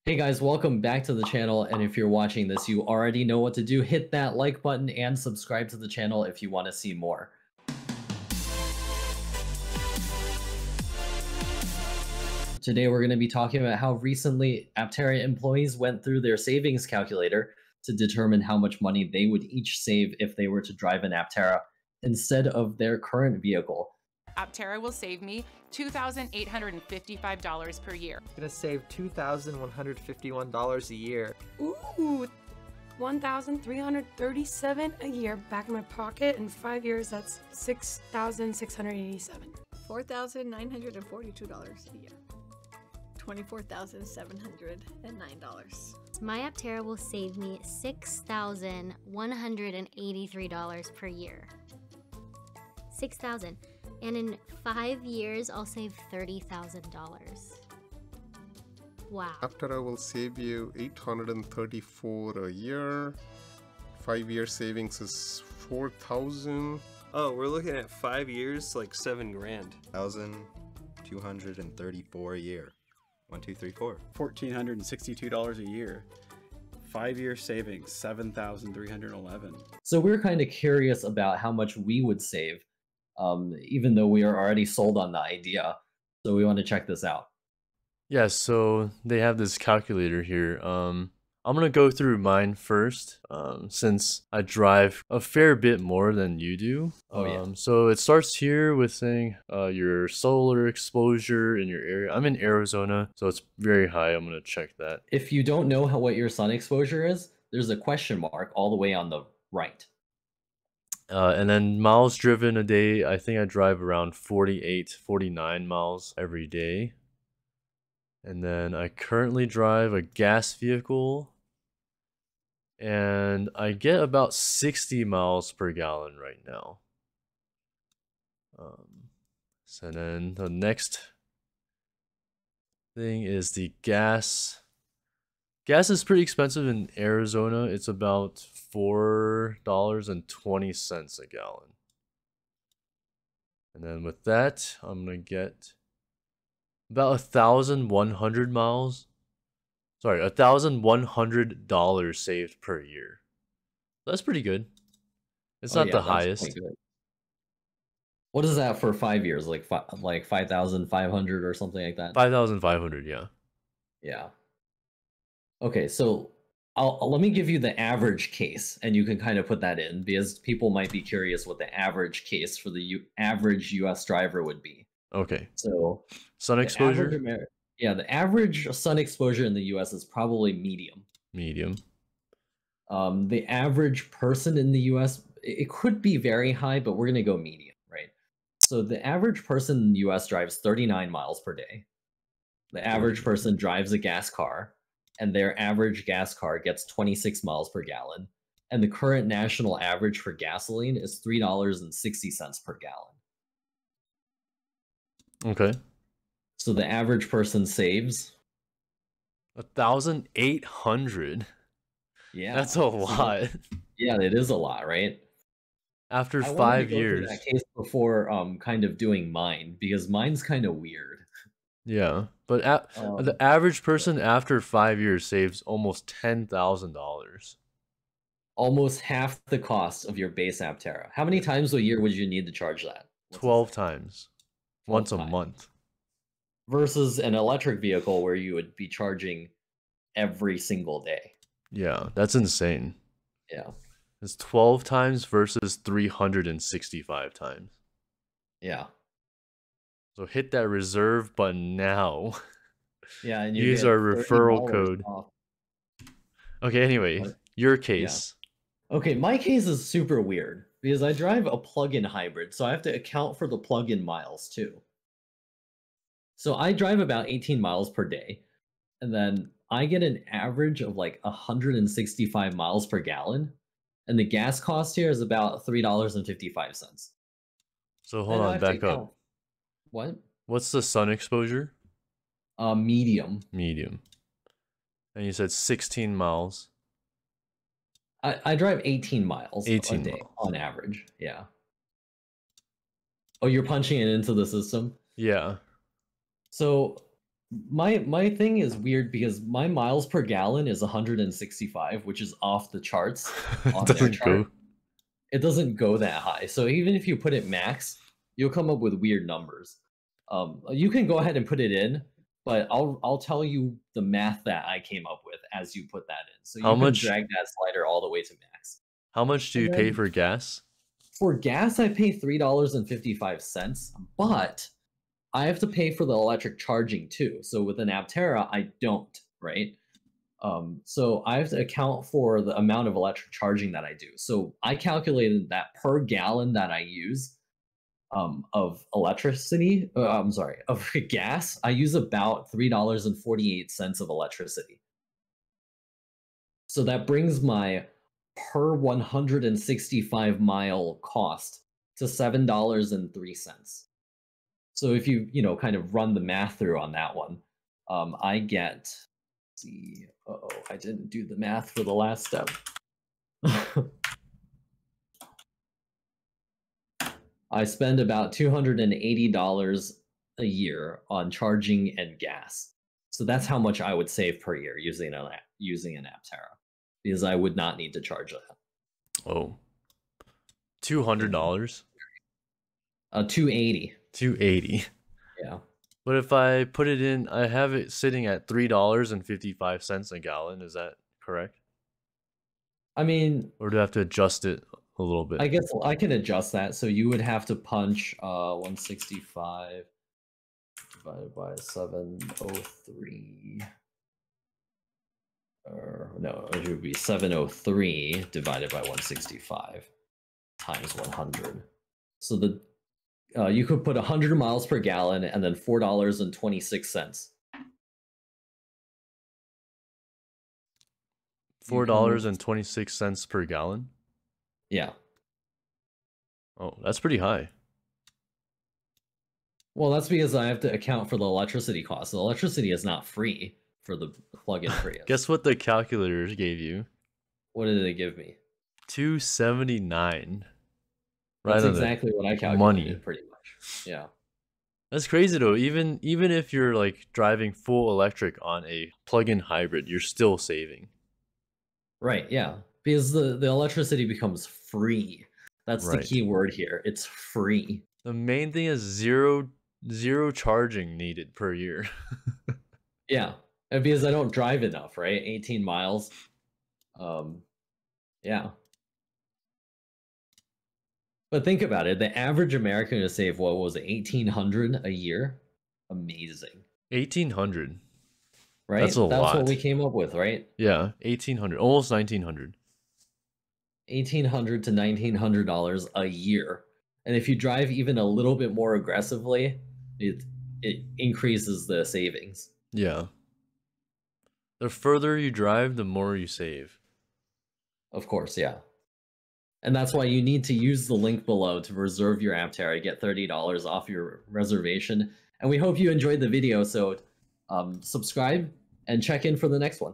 Hey guys, welcome back to the channel, and if you're watching this, you already know what to do. Hit that like button and subscribe to the channel if you want to see more. Today we're going to be talking about how recently Aptera employees went through their savings calculator to determine how much money they would each save if they were to drive an Aptera instead of their current vehicle. Aptera will save me $2,855 per year. I'm gonna save $2,151 a year. Ooh, $1,337 a year back in my pocket. In 5 years, that's $6,687. $4,942 a year. $24,709. My Aptera will save me $6,183 per year. $6,000. And in 5 years, I'll save $30,000. Wow. Aptera will save you $834 a year. 5-year savings is $4,000. Oh, we're looking at 5 years, like $7,000. $1,234 a year. 1, 2, 3, 4. $1,462 a year. 5-year savings, $7,311. So we're kind of curious about how much we would save, even though we are already sold on the idea. So we want to check this out. Yeah, so they have this calculator here. I'm gonna go through mine first, since I drive a fair bit more than you do. Oh, yeah. So it starts here with saying your solar exposure in your area. I'm in Arizona, so it's very high. I'm gonna check that. If you don't know what your sun exposure is, there's a question mark all the way on the right. And then miles driven a day, I think I drive around 48, 49 miles every day. And then I currently drive a gas vehicle, and I get about 60 miles per gallon right now. So then the next thing is the gas. Gas is pretty expensive in Arizona. It's about $4.20 a gallon. And then with that, I'm gonna get about 1,100 miles. Sorry, $1,100 saved per year. That's pretty good. It's not the highest. What is that for 5 years? Like 5,500 or something like that? 5,500, yeah. Yeah. Okay, so let me give you the average case, and you can kind of put that in, because people might be curious what the average case for the average US driver would be. Okay. So sun exposure? The average sun exposure in the US is probably medium. Medium. The average person in the US, it could be very high, but we're going to go medium, right? So the average person in the US drives 39 miles per day. The average person drives a gas car, and their average gas car gets 26 miles per gallon. And the current national average for gasoline is $3.60 per gallon. Okay. So the average person saves 1,800. Yeah. That's a lot. Yeah, it is a lot, right? After I 5 to go years. through that case before kind of doing mine, because mine's kind of weird. Yeah, but the average person after 5 years saves almost $10,000. Almost half the cost of your base Aptera. How many times a year would you need to charge that? 12 times. Once a month. Versus an electric vehicle where you would be charging every single day. Yeah, that's insane. Yeah. It's 12 times versus 365 times. Yeah. So hit that reserve button now. Yeah, and you use our referral code. Off. Okay, anyway, your case. Yeah. Okay, my case is super weird because I drive a plug-in hybrid, so I have to account for the plug-in miles too. So I drive about 18 miles per day, and then I get an average of like 165 miles per gallon, and the gas cost here is about $3.55. So hold on, back up. What? What's the sun exposure? Medium. Medium. And you said 16 miles. I drive 18 miles 18 a day miles. on average. Yeah. Oh, you're punching it into the system? Yeah. So my thing is weird because my miles per gallon is 165, which is off the charts It on their doesn't chart. go. It doesn't go that high. So even if you put it max, you'll come up with weird numbers. You can go ahead and put it in, but I'll tell you the math that I came up with as you put that in. So you How can much? drag that slider all the way to max. How much do you And pay then for gas? for gas, I pay $3.55, but I have to pay for the electric charging too. So with an Aptera, I don't, right? So I have to account for the amount of electric charging that I do. So I calculated that per gallon that I use of electricity, I'm sorry, of gas, I use about $3.48 of electricity. So that brings my per 165 mile cost to $7.03. So if you kind of run the math through on that one, I get, let's see, I didn't do the math for the last step. I spend about $280 a year on charging and gas. So that's how much I would save per year using an Aptera, because I would not need to charge that. Oh, $200. 280. 280. Yeah. But if I put it in, I have it sitting at $3.55 a gallon. Is that correct? I mean, Or do I have to adjust it a little bit? I guess I can adjust that. So you would have to punch 165 divided by 703. Or no, it would be 703 divided by 165 times 100. So the you could put 100 miles per gallon and then $4.26. $4.26 per gallon? Yeah. Oh, that's pretty high. Well, that's because I have to account for the electricity cost. The electricity is not free for the plug-in Prius. Guess what the calculator gave you? What did they give me? 279. That's on the exactly what I calculated, money. pretty much. Yeah. That's crazy though. Even if you're like driving full electric on a plug-in hybrid, you're still saving. Right, yeah. Because the electricity becomes free. That's the Right. key word here. It's free. The main thing is zero charging needed per year. Yeah. And because I don't drive enough, right? 18 miles. Yeah. But think about it. The average American to save, what was it, $1,800 a year? Amazing. 1,800. Right? That's a That's lot. what we came up with, right? Yeah, 1,800, almost 1,900. $1,800 to $1,900 a year. And if you drive even a little bit more aggressively, it increases the savings. Yeah. The further you drive, the more you save. Of course, yeah. And that's why you need to use the link below to reserve your Aptera, get $30 off your reservation. And we hope you enjoyed the video, so subscribe and check in for the next one.